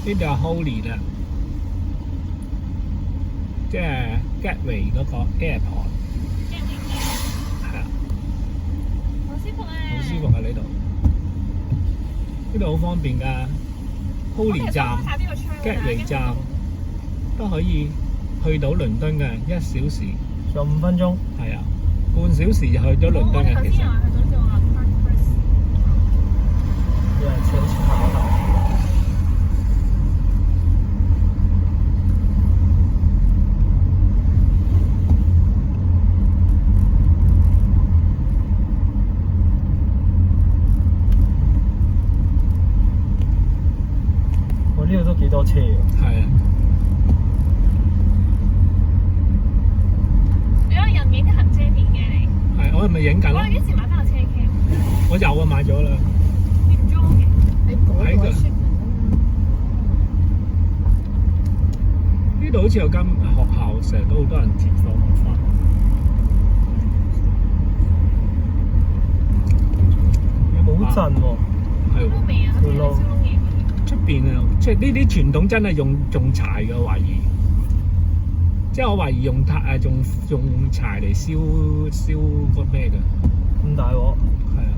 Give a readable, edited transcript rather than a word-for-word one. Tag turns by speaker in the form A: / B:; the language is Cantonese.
A: 呢度係 Holy 啦，即係 Gateway 嗰個 airport，係啊，
B: 好舒服啊！
A: 好舒服啊！呢度，呢度好方便㗎。Holy 站、Gateway 站都可以去到倫敦嘅，1小時
C: 15分鐘。
A: 係啊，半小時就去咗倫敦嘅其實。
C: 對，前好好。我呢度都幾多車嘅。
A: 係啊。
B: 你可以入面啲行車片嘅你。
A: 係，我係咪影緊
B: 我哋幾時買翻個車 cam？
A: 我有啊，買咗啦。
B: 你唔裝嘅？
A: 喺度。呢度好似有間學校，成日都好多人接放學翻。
C: 好震喎。
A: 係喎。
B: 未啊？
C: 條路
A: 出邊啊，即係呢啲傳統真係用柴嘅，懷疑。即係我懷疑用柴嚟燒個咩嘅。
C: 咁大鑊。
A: 係啊。